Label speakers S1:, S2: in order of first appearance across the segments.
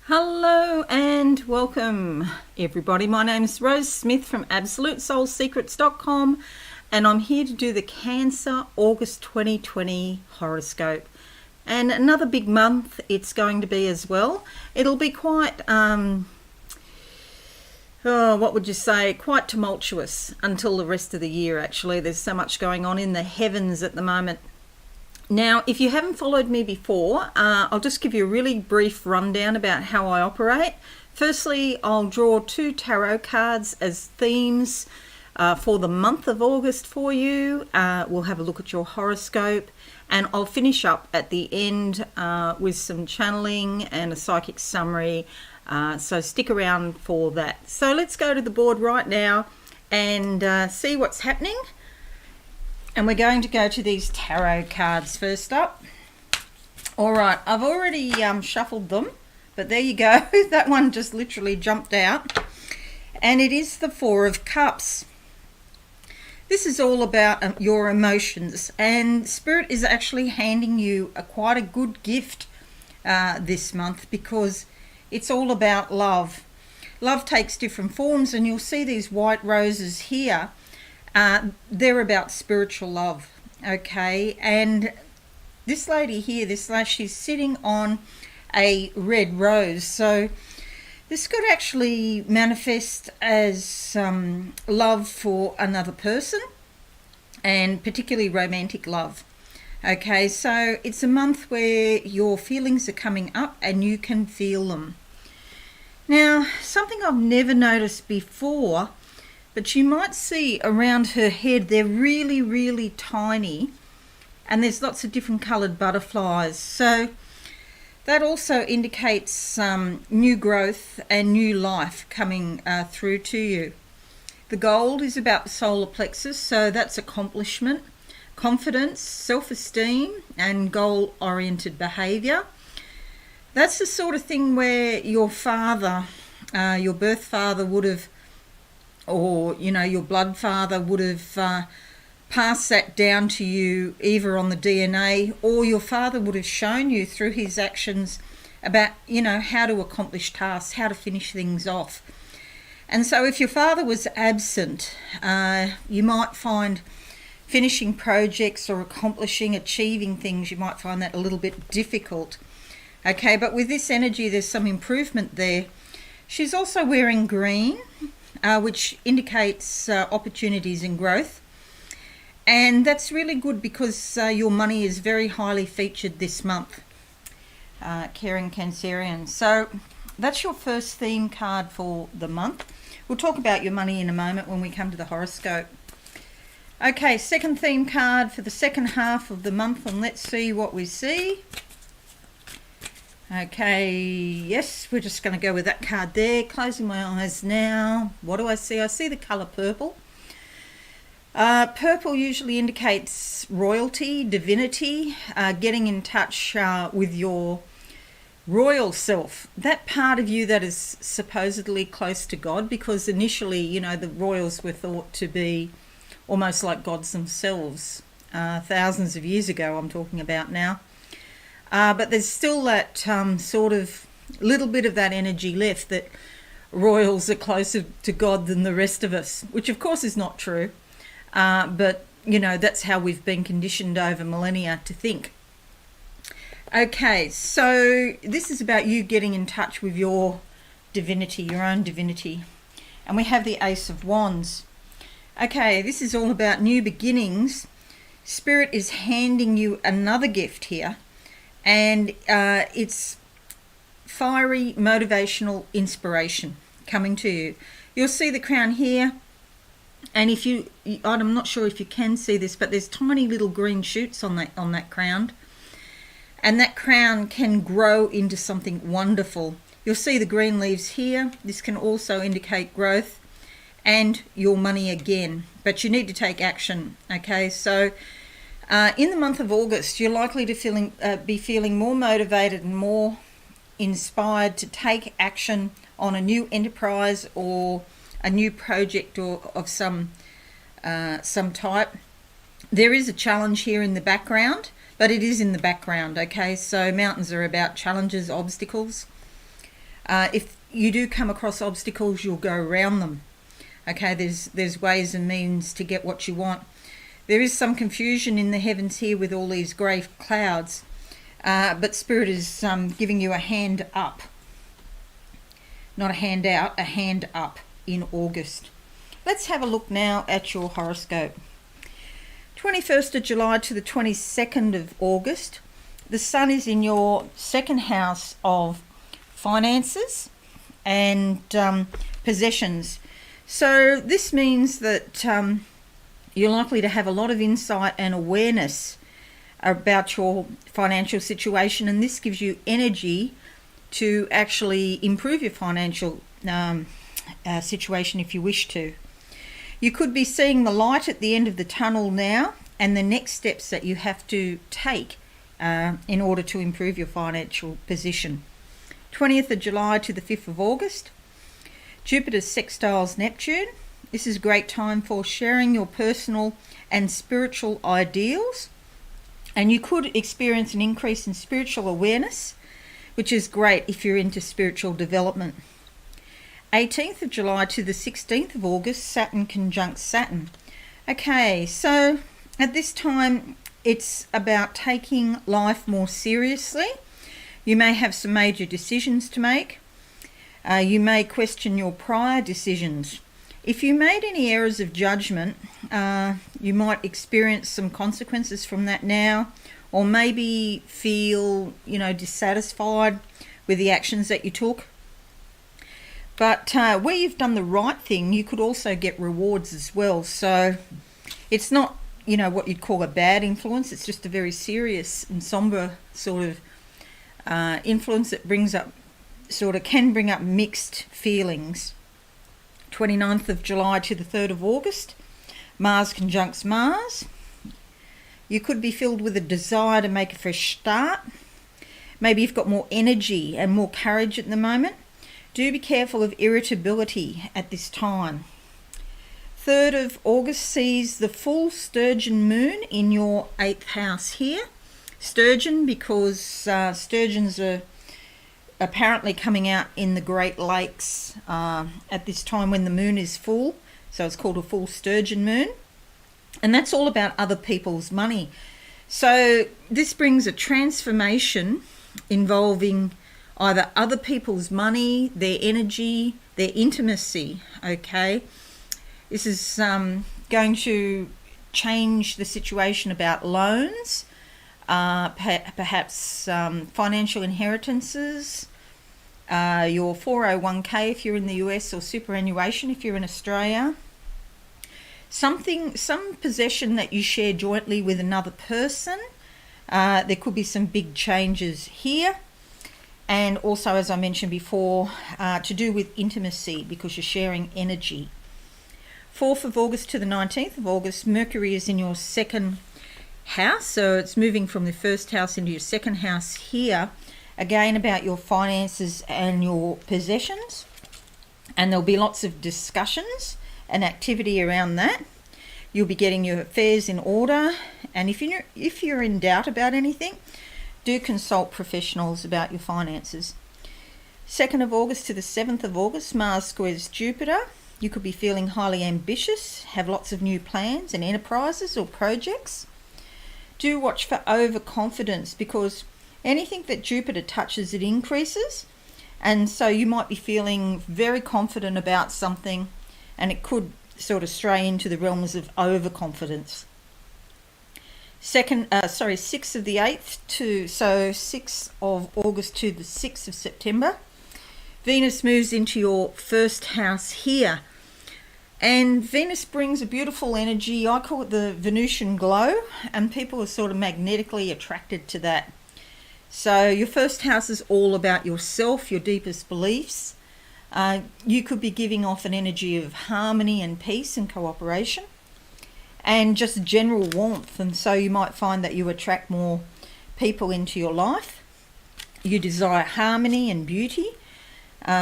S1: Hello and welcome everybody. My name is Rose Smith from AbsoluteSoulSecrets.com and I'm here to do the Cancer August 2020 horoscope. And another big month it's going to be as well. It'll be quite, what would you say, quite tumultuous until the rest of the year actually. There's so much going on in the heavens at the moment. Now, if you haven't followed me before, I'll just give you a really brief rundown about how I operate. Firstly, I'll draw 2 tarot cards as themes for the month of August for you. We'll have a look at your horoscope, and I'll finish up at the end with some channeling and a psychic summary. So stick around for that. So let's go to the board right now and see what's happening. And we're going to go to these tarot cards first up. All right, I've already shuffled them, but there you go. That one just literally jumped out. And it is the 4 of Cups. This is all about your emotions. And Spirit is actually handing you quite a good gift this month because it's all about love. Love takes different forms, and you'll see these white roses here. They're about spiritual love, okay? And this lady here, she's sitting on a red rose. So this could actually manifest as love for another person, and particularly romantic love. Okay, so it's a month where your feelings are coming up and you can feel them. Now, something I've never noticed before, but you might see around her head, they're really, really tiny, and there's lots of different coloured butterflies. So that also indicates new growth and new life coming through to you. The gold is about the solar plexus, so that's accomplishment, confidence, self-esteem, and goal-oriented behaviour. That's the sort of thing where your father, your birth father would have, or your blood father would have passed that down to you either on the DNA, or your father would have shown you through his actions about how to accomplish tasks, how to finish things off. And so if your father was absent, you might find finishing projects or achieving things, you might find that a little bit difficult. Okay, but with this energy there's some improvement there. She's also wearing green, which indicates opportunities and growth. And that's really good because your money is very highly featured this month, Caring Cancerian. So that's your first theme card for the month. We'll talk about your money in a moment when we come to the horoscope. Okay, second theme card for the second half of the month, and let's see what we see. Okay, yes, we're just going to go with that card there. Closing my eyes now. What do I see? I see the colour purple. Purple usually indicates royalty, divinity, getting in touch with your royal self. That part of you that is supposedly close to God, because initially, the royals were thought to be almost like gods themselves. Thousands of years ago, I'm talking about now. But there's still that sort of little bit of that energy left, that royals are closer to God than the rest of us, which of course is not true. But, that's how we've been conditioned over millennia to think. Okay, so this is about you getting in touch with your divinity, your own divinity. And we have the Ace of Wands. Okay, this is all about new beginnings. Spirit is handing you another gift here. And it's fiery, motivational inspiration coming to you. You'll see the crown here. And I'm not sure if you can see this, but there's tiny little green shoots on that crown. And that crown can grow into something wonderful. You'll see the green leaves here. This can also indicate growth and your money again. But you need to take action, okay? So in the month of August, you're likely to be feeling more motivated and more inspired to take action on a new enterprise or a new project or of some type. There is a challenge here in the background, but it is in the background, okay? So mountains are about challenges, obstacles. If you do come across obstacles, you'll go around them. Okay, there's ways and means to get what you want. There is some confusion in the heavens here with all these grey clouds, but Spirit is giving you a hand up. Not a hand out, a hand up in August. Let's have a look now at your horoscope. 21st of July to the 22nd of August. The Sun is in your second house of finances and possessions. So this means that you're likely to have a lot of insight and awareness about your financial situation, and this gives you energy to actually improve your financial situation if you wish to. You could be seeing the light at the end of the tunnel now and the next steps that you have to take in order to improve your financial position. 20th of July to the 5th of August. Jupiter sextiles Neptune. This is a great time for sharing your personal and spiritual ideals, and you could experience an increase in spiritual awareness, which is great if you're into spiritual development. 18th of July to the 16th of August, Saturn conjunct Saturn. Okay, so at this time it's about taking life more seriously. You may have some major decisions to make. You may question your prior decisions. If you made any errors of judgment, you might experience some consequences from that now, or maybe feel, dissatisfied with the actions that you took. But where you've done the right thing, you could also get rewards as well. So it's not, what you'd call a bad influence. It's just a very serious and somber sort of influence that can bring up mixed feelings. 29th of July to the 3rd of August, Mars conjuncts Mars. You could be filled with a desire to make a fresh start. Maybe you've got more energy and more courage at the moment. Do be careful of irritability at this time. 3rd of August sees the full Sturgeon moon in your 8th house here. Sturgeon because sturgeons are apparently coming out in the Great Lakes at this time when the moon is full. So it's called a full Sturgeon moon. And that's all about other people's money. So this brings a transformation involving either other people's money, their energy, their intimacy, okay? This is going to change the situation about loans, perhaps financial inheritances, your 401k if you're in the US, or superannuation if you're in Australia. Some possession that you share jointly with another person. There could be some big changes here. And also, as I mentioned before, to do with intimacy because you're sharing energy. 4th of August to the 19th of August, Mercury is in your second house. So it's moving from the first house into your second house here. Again, about your finances and your possessions. And there'll be lots of discussions and activity around that. You'll be getting your affairs in order. And if you're in doubt about anything, do consult professionals about your finances. 2nd of August to the 7th of August, Mars squares Jupiter. You could be feeling highly ambitious, have lots of new plans and enterprises or projects. Do watch for overconfidence because anything that Jupiter touches, it increases. And so you might be feeling very confident about something, and it could sort of stray into the realms of overconfidence. 6th of the 8th to 6th of August to the 6th of September, Venus moves into your first house here, and Venus brings a beautiful energy. I call it the Venusian glow, and people are sort of magnetically attracted to that. So your first house is all about yourself, your deepest beliefs. You could be giving off an energy of harmony and peace and cooperation, and just general warmth, and so you might find that you attract more people into your life. You desire harmony and beauty.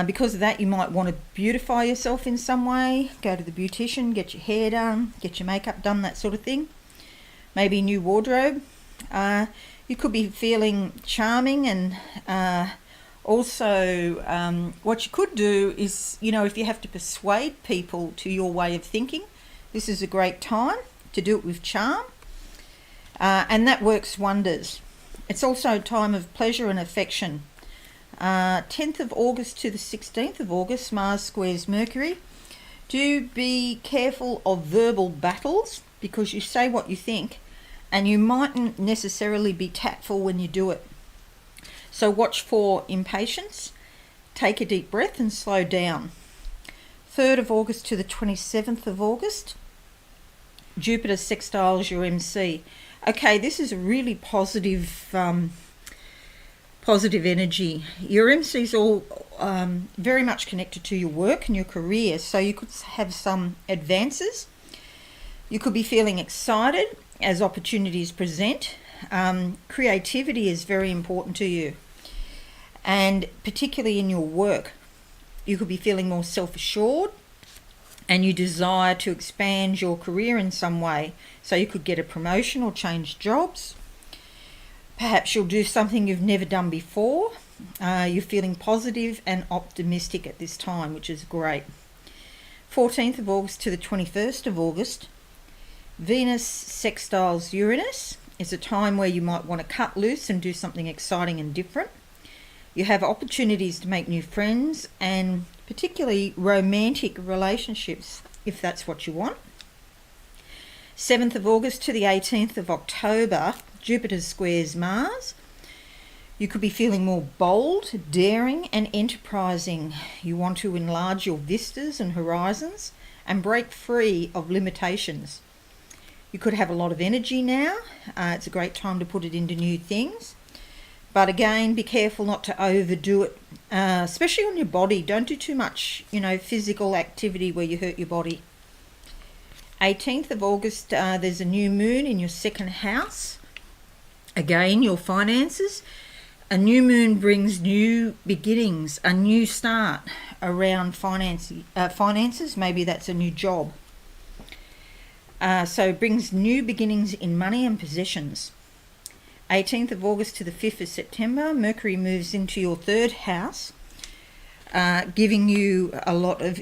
S1: Because of that, you might want to beautify yourself in some way, go to the beautician, get your hair done, get your makeup done, that sort of thing. Maybe new wardrobe. You could be feeling charming and Also, what you could do is, if you have to persuade people to your way of thinking, this is a great time to do it with charm, and that works wonders. It's also a time of pleasure and affection. 10th of August to the 16th of August, Mars squares Mercury. Do be careful of verbal battles, because you say what you think and you mightn't necessarily be tactful when you do it. So watch for impatience, take a deep breath and slow down. 3rd of August to the 27th of August, Jupiter sextiles your MC. Okay, this is a really positive energy. Your MC is all very much connected to your work and your career, so you could have some advances. You could be feeling excited as opportunities present. Creativity is very important to you, and particularly in your work. You could be feeling more self-assured, and you desire to expand your career in some way. So you could get a promotion or change jobs. Perhaps you'll do something you've never done before. You're feeling positive and optimistic at this time, which is great. 14th of August to the 21st of August, Venus sextiles Uranus. It's a time where you might want to cut loose and do something exciting and different. You have opportunities to make new friends, and particularly romantic relationships, if that's what you want. 7th of August to the 18th of October, Jupiter squares Mars. You could be feeling more bold, daring and enterprising. You want to enlarge your vistas and horizons and break free of limitations. You could have a lot of energy now. It's a great time to put it into new things. But again, be careful not to overdo it, especially on your body. Don't do too much, physical activity where you hurt your body. 18th of August, there's a new moon in your second house. Again, your finances. A new moon brings new beginnings, a new start around finances. Maybe that's a new job. So it brings new beginnings in money and possessions. 18th of August to the 5th of September, Mercury moves into your third house, giving you a lot of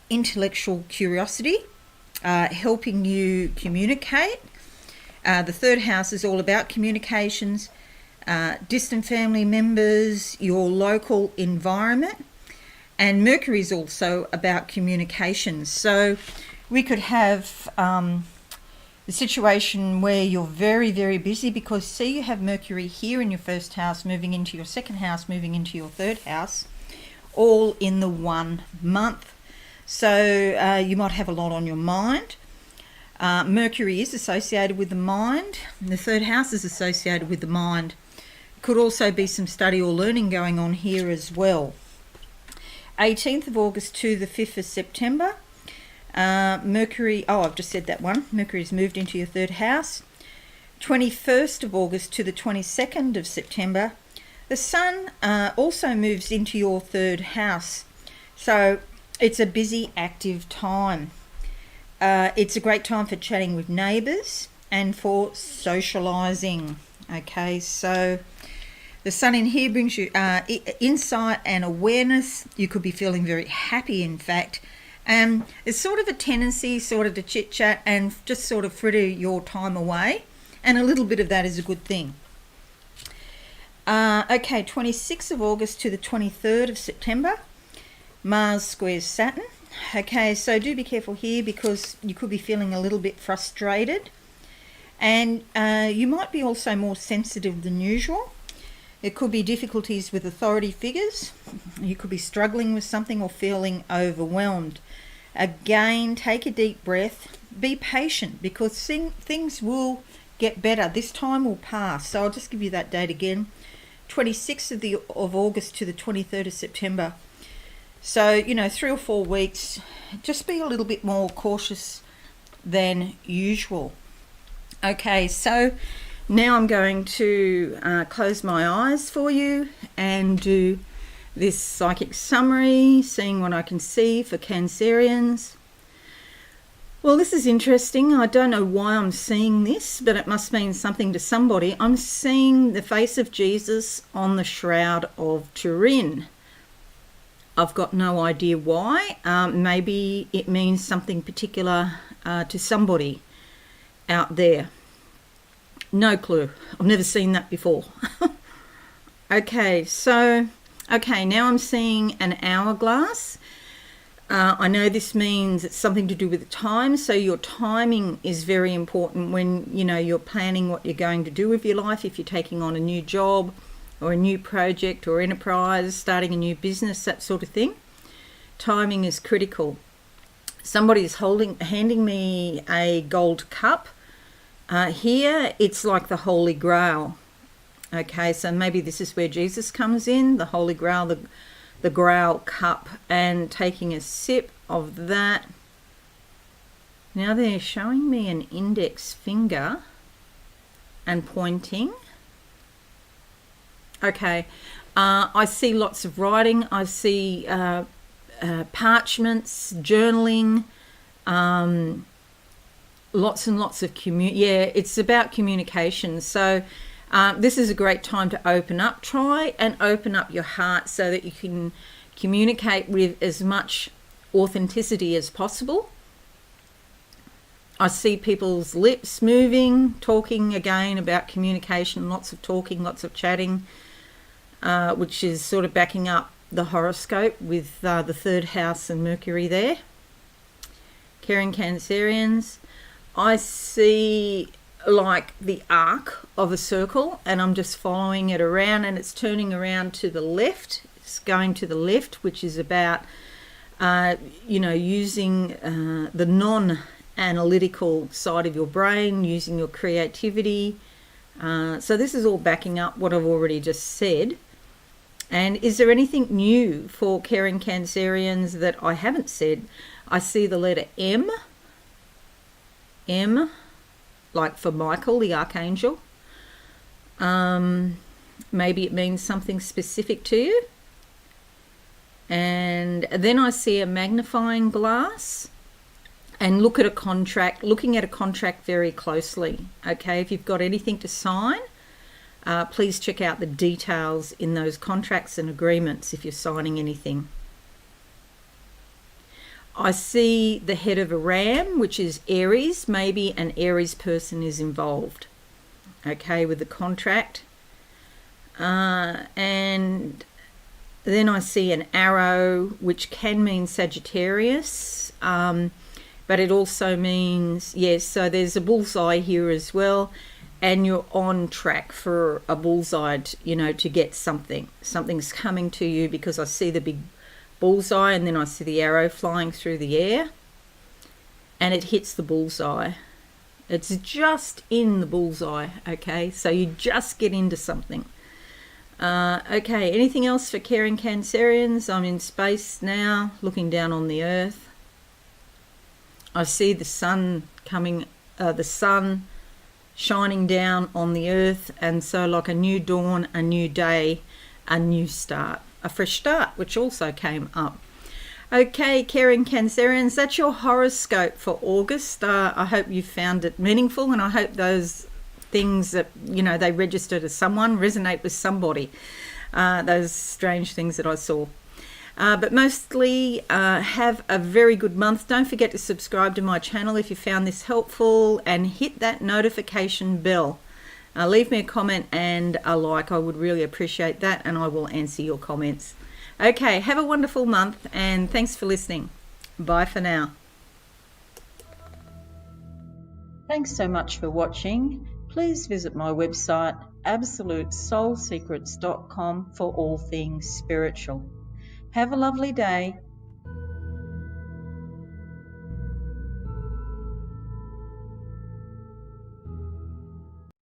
S1: intellectual curiosity, helping you communicate. The third house is all about communications, distant family members, your local environment, and Mercury is also about communications. So we could have the situation where you're very, very busy, because see, you have Mercury here in your first house moving into your second house, moving into your third house, all in the 1 month. So you might have a lot on your mind. Mercury is associated with the mind. The third house is associated with the mind. Could also be some study or learning going on here as well. 18th of August to the 5th of September, Mercury, I've just said that one. Mercury's moved into your third house. 21st of August to the 22nd of September, the Sun also moves into your third house. So it's a busy, active time. It's a great time for chatting with neighbours and for socialising. Okay, so the Sun in here brings you insight and awareness. You could be feeling very happy, in fact. It's sort of a tendency to chit-chat and just sort of fritter your time away. And a little bit of that is a good thing. Okay, 26th of August to the 23rd of September, Mars squares Saturn. Okay, so do be careful here, because you could be feeling a little bit frustrated. And you might be also more sensitive than usual. There could be difficulties with authority figures. You could be struggling with something or feeling overwhelmed. Again, take a deep breath. Be patient, because things will get better. This time will pass. So I'll just give you that date again. 26th of August to the 23rd of September. So, 3 or 4 weeks. Just be a little bit more cautious than usual. Okay, so now I'm going to close my eyes for you and do this psychic summary, seeing what I can see for Cancerians. Well, this is interesting. I don't know why I'm seeing this, but it must mean something to somebody. I'm seeing the face of Jesus on the Shroud of Turin. I've got no idea why. Maybe it means something particular to somebody out there. No clue. I've never seen that before. Okay, now I'm seeing an hourglass. I know this means it's something to do with time, so your timing is very important when you're planning what you're going to do with your life. If you're taking on a new job or a new project or enterprise, starting a new business, that sort of thing, timing is critical. Somebody is handing me a gold cup. Here it's like the Holy Grail. Okay, so maybe this is where Jesus comes in, the Holy Grail, the Grail cup, and taking a sip of that. Now they're showing me an index finger and pointing. Okay, I see lots of writing. I see parchments, journaling, lots and lots of it's about communication. So this is a great time to open up. Try and open up your heart so that you can communicate with as much authenticity as possible. I see people's lips moving, talking again about communication, lots of talking, lots of chatting, which is sort of backing up the horoscope with the third house and Mercury there. Caring Cancerians, I see like the arc of a circle, and I'm just following it around, and it's turning around to the left. It's going to the left, which is about using the non-analytical side of your brain, using your creativity. So this is all backing up what I've already just said. And is there anything new for Caring Cancerians that I haven't said? I see the letter M, like for Michael, the Archangel. Maybe it means something specific to you. And then I see a magnifying glass, and looking at a contract very closely. Okay, if you've got anything to sign, please check out the details in those contracts and agreements if you're signing anything. I see the head of a ram, which is Aries. Maybe an Aries person is involved, okay, with the contract. And then I see an arrow, which can mean Sagittarius, but it also means, yes, so there's a bullseye here as well, and you're on track for a bullseye, to get something. Something's coming to you, because I see the big bullseye, and then I see the arrow flying through the air, and it hits the bullseye. It's just in the bullseye, okay? So you just get into something. Okay, anything else for Caring Cancerians? I'm in space now, looking down on the earth. I see the sun shining down on the earth, and so like a new dawn, a new day, a new start. A fresh start, which also came up. Okay, Caring Cancerians, that's your horoscope for August. I hope you found it meaningful, and I hope those things that, they register to someone, resonate with somebody, those strange things that I saw. But mostly have a very good month. Don't forget to subscribe to my channel if you found this helpful, and hit that notification bell. Leave me a comment and a like. I would really appreciate that, and I will answer your comments. Okay, have a wonderful month, and thanks for listening. Bye for now. Thanks so much for watching. Please visit my website, absolutesoulsecrets.com, for all things spiritual. Have a lovely day.